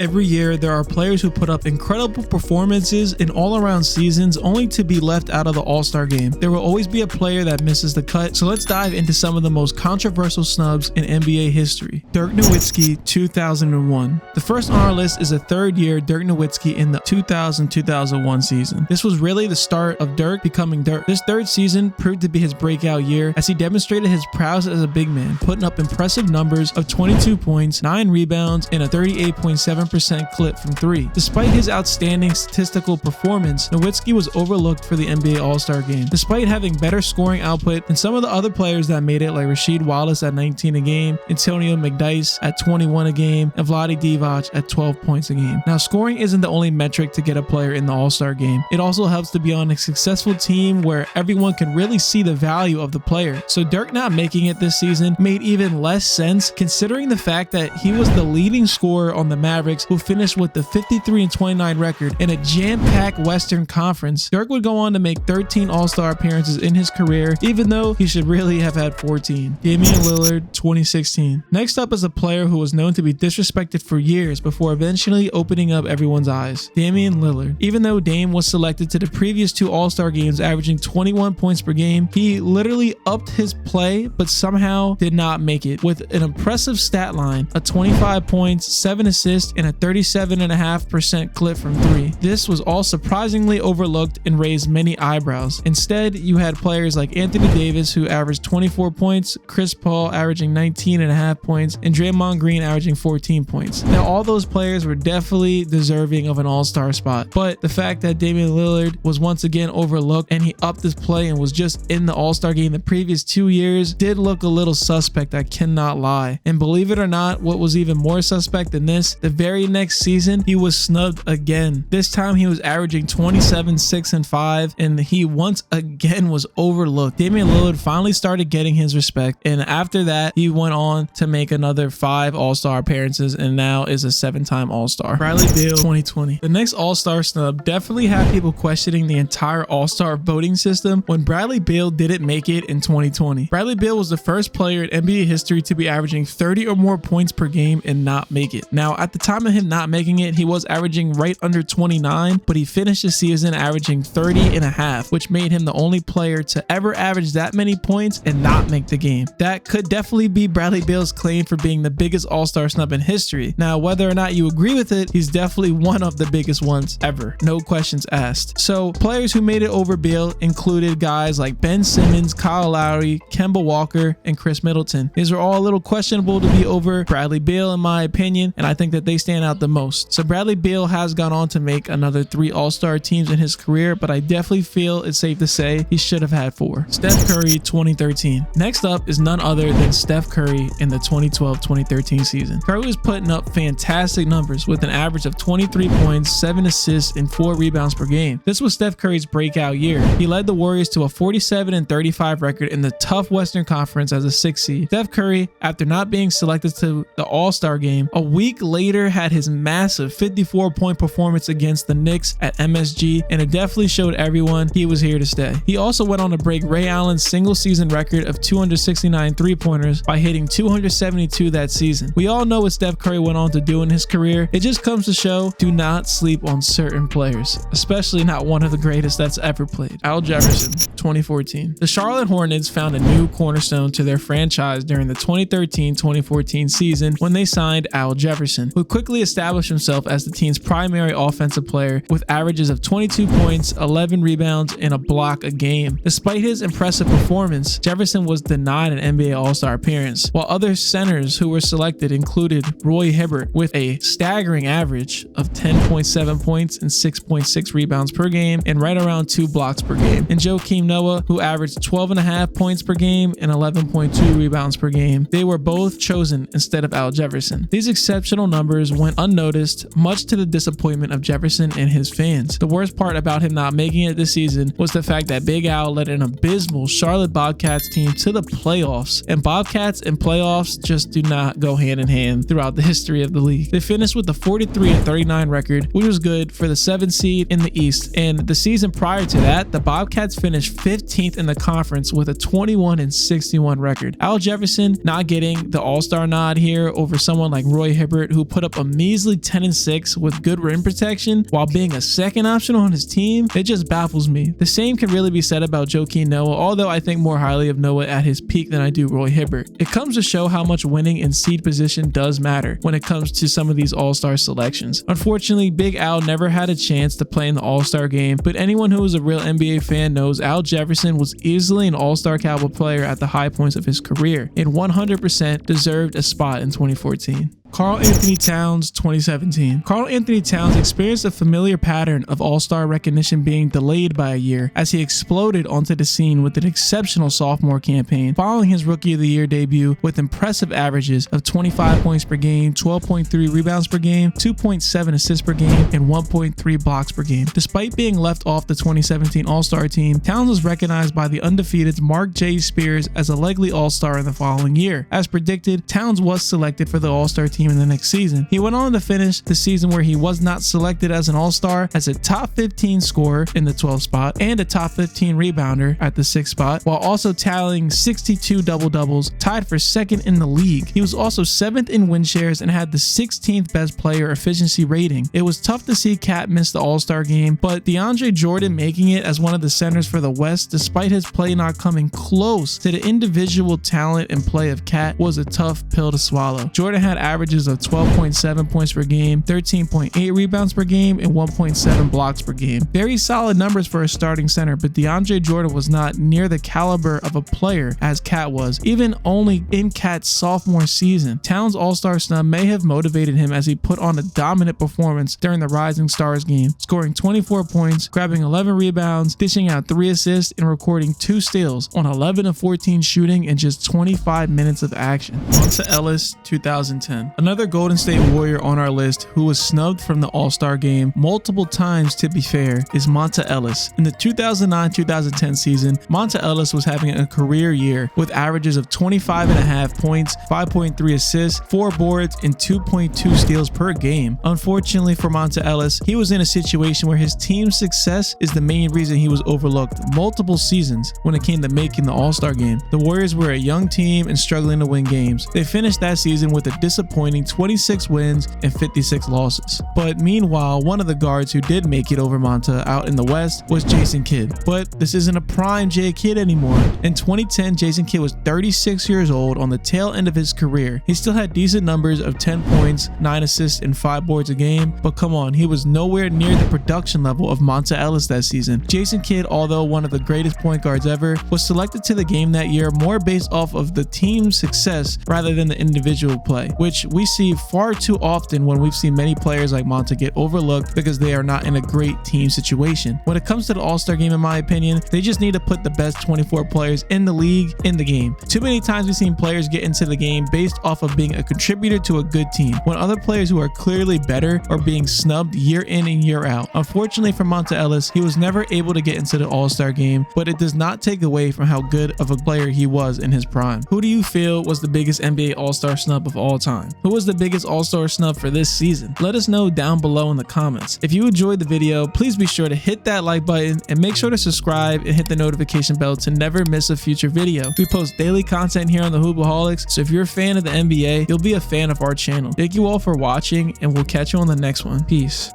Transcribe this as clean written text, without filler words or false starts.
Every year, there are players who put up incredible performances in all-around seasons only to be left out of the All-Star game. There will always be a player that misses the cut, so let's dive into some of the most controversial snubs in NBA history. Dirk Nowitzki, 2001. The first on our list is a third-year Dirk Nowitzki in the 2000-2001 season. This was really the start of Dirk becoming Dirk. This third season proved to be his breakout year as he demonstrated his prowess as a big man, putting up impressive numbers of 22 points, 9 rebounds, and a 38.7% clip from three. Despite his outstanding statistical performance, Nowitzki was overlooked for the NBA All-Star game. Despite having better scoring output than some of the other players that made it, like Rasheed Wallace at 19 a game, Antonio McDyess at 21 a game, and Vlade Divac at 12 points a game. Now, scoring isn't the only metric to get a player in the All-Star game. It also helps to be on a successful team where everyone can really see the value of the player. So Dirk not making it this season made even less sense considering the fact that he was the leading scorer on the Mavericks, who finished with the 53-29 record in a jam-packed Western Conference. Dirk would go on to make 13 All-Star appearances in his career, even though he should really have had 14. Damian Lillard, 2016. Next up is a player who was known to be disrespected for years before eventually opening up everyone's eyes. Damian Lillard. Even though Dame was selected to the previous two All-Star games averaging 21 points per game, he literally upped his play but somehow did not make it with an impressive stat line of 25 points, 7 assists, and a 37.5% clip from three. This was all surprisingly overlooked and raised many eyebrows. Instead, you had players like Anthony Davis, who averaged 24 points, Chris Paul averaging 19.5 points, and Draymond Green averaging 14 points. Now, all those players were definitely deserving of an All-Star spot, but the fact that Damian Lillard was once again overlooked and he upped his play and was just in the All-Star game the previous 2 years did look a little suspect, I cannot lie. And believe it or not, what was even more suspect than this, the very next season he was snubbed again. This time he was averaging 27, 6, and 5, and he once again was overlooked. Damian Lillard finally started getting his respect, and after that he went on to make another 5 All-Star appearances and now is a 7-time All-Star. Bradley Beal, 2020. The next All-Star snub definitely had people questioning the entire All-Star voting system when Bradley Beal didn't make it in 2020. Bradley Beal was the first player in NBA history to be averaging 30 or more points per game and not make it. Now, at the time of him not making it, he was averaging right under 29, but he finished the season averaging 30.5, which made him the only player to ever average that many points and not make the game. That could definitely be Bradley Beal's claim for being the biggest All-Star snub in history. Now, whether or not you agree with it, he's definitely one of the biggest ones ever. No questions asked. So, players who made it over Beal included guys like Ben Simmons, Kyle Lowry, Kemba Walker, and Chris Middleton. These are all a little questionable to be over Bradley Beal in my opinion, and I think that they stand out the most. So Bradley Beal has gone on to make another 3 All-Star teams in his career, but I definitely feel it's safe to say he should have had 4. Steph Curry, 2013. Next up is none other than Steph Curry in the 2012-2013 season. Curry was putting up fantastic numbers with an average of 23 points, 7 assists, and 4 rebounds per game. This was Steph Curry's breakout year. He led the Warriors to a 47-35 record in the tough Western Conference as a 6th seed. Steph Curry, after not being selected to the All-Star game, a week later had his massive 54-point performance against the Knicks at MSG, and it definitely showed everyone he was here to stay. He also went on to break Ray Allen's single-season record of 269 three-pointers by hitting 272 that season. We all know what Steph Curry went on to do in his career. It just comes to show, do not sleep on certain players, especially not one of the greatest that's ever played. Al Jefferson, 2014. The Charlotte Hornets found a new cornerstone to their franchise during the 2013-2014 season when they signed Al Jefferson, who quickly established himself as the team's primary offensive player with averages of 22 points, 11 rebounds, and a block a game. Despite his impressive performance, Jefferson was denied an NBA All-Star appearance, while other centers who were selected included Roy Hibbert with a staggering average of 10.7 points and 6.6 rebounds per game and right around 2 blocks per game, and Joakim Noah, who averaged 12.5 points per game and 11.2 rebounds per game. They were both chosen instead of Al Jefferson. These exceptional numbers went unnoticed, much to the disappointment of Jefferson and his fans. The worst part about him not making it this season was the fact that Big Al led an abysmal Charlotte Bobcats team to the playoffs, and Bobcats and playoffs just do not go hand in hand throughout the history of the league. They finished with a 43-39 record, which was good for the 7th seed in the East, and the season prior to that, the Bobcats finished 15th in the conference with a 21-61 record. Al Jefferson not getting the All-Star nod here over someone like Roy Hibbert, who put up a measly 10-6 with good rim protection while being a second option on his team, it just baffles me. The same can really be said about Joakim Noah, although I think more highly of Noah at his peak than I do Roy Hibbert. It comes to show how much winning in seed position does matter when it comes to some of these All-Star selections. Unfortunately, Big Al never had a chance to play in the All-Star game, but anyone who is a real NBA fan knows Al Jefferson was easily an All-Star caliber player at the high points of his career and 100% deserved a spot in 2014. Karl Anthony Towns, 2017. Karl Anthony Towns experienced a familiar pattern of all-star recognition being delayed by a year as he exploded onto the scene with an exceptional sophomore campaign following his Rookie of the Year debut with impressive averages of 25 points per game, 12.3 rebounds per game, 2.7 assists per game, and 1.3 blocks per game. Despite being left off the 2017 All-Star team, Towns was recognized by the undefeated Mark J. Spears as a likely All-Star in the following year. As predicted, Towns was selected for the All-Star team in the next season. He went on to finish the season where he was not selected as an All-Star as a top 15 scorer in the 12th spot and a top 15 rebounder at the 6th spot, while also tallying 62 double-doubles, tied for second in the league. He was also 7th in win shares and had the 16th best player efficiency rating. It was tough to see Cat miss the All-Star game, but DeAndre Jordan making it as one of the centers for the West despite his play not coming close to the individual talent and play of Cat was a tough pill to swallow. Jordan had averages of 12.7 points per game, 13.8 rebounds per game, and 1.7 blocks per game. Very solid numbers for a starting center, but DeAndre Jordan was not near the caliber of a player as Cat was, even only in Cat's sophomore season. Towns' All-Star snub may have motivated him as he put on a dominant performance during the Rising Stars game, scoring 24 points, grabbing 11 rebounds, dishing out 3 assists, and recording 2 steals on 11 of 14 shooting in just 25 minutes of action. Monta Ellis, 2010. Another Golden State Warrior on our list who was snubbed from the All-Star game multiple times, to be fair, is Monta Ellis. In the 2009-2010 season, Monta Ellis was having a career year with averages of 25.5 points, 5.3 assists, 4 boards, and 2.2 steals per game. Unfortunately for Monta Ellis, he was in a situation where his team's success is the main reason he was overlooked multiple seasons when it came to making the All-Star game. The Warriors were a young team and struggling to win games. They finished that season with a disappointing 26 wins and 56 losses. But meanwhile, one of the guards who did make it over Monta out in the West was Jason Kidd. But this isn't a prime J. Kidd anymore. In 2010, Jason Kidd was 36 years old on the tail end of his career. He still had decent numbers of 10 points, 9 assists, and 5 boards a game, but come on, he was nowhere near the production level of Monta Ellis that season. Jason Kidd, although one of the greatest point guards ever, was selected to the game that year more based off of the team's success rather than the individual play, which we see far too often when we've seen many players like Monta get overlooked because they are not in a great team situation. When it comes to the All-Star game, in my opinion, they just need to put the best 24 players in the league in the game. Too many times we've seen players get into the game based off of being a contributor to a good team, when other players who are clearly better are being snubbed year in and year out. Unfortunately for Monta Ellis, he was never able to get into the All-Star game, but it does not take away from how good of a player he was in his prime. Who do you feel was the biggest NBA All-Star snub of all time? Who was the biggest All-Star snub for this season? Let us know down below in the comments. If you enjoyed the video, please be sure to hit that like button and make sure to subscribe and hit the notification bell to never miss a future video. We post daily content here on the Hoopaholics, so if you're a fan of the NBA, you'll be a fan of our channel. Thank you all for watching, and we'll catch you on the next one. Peace.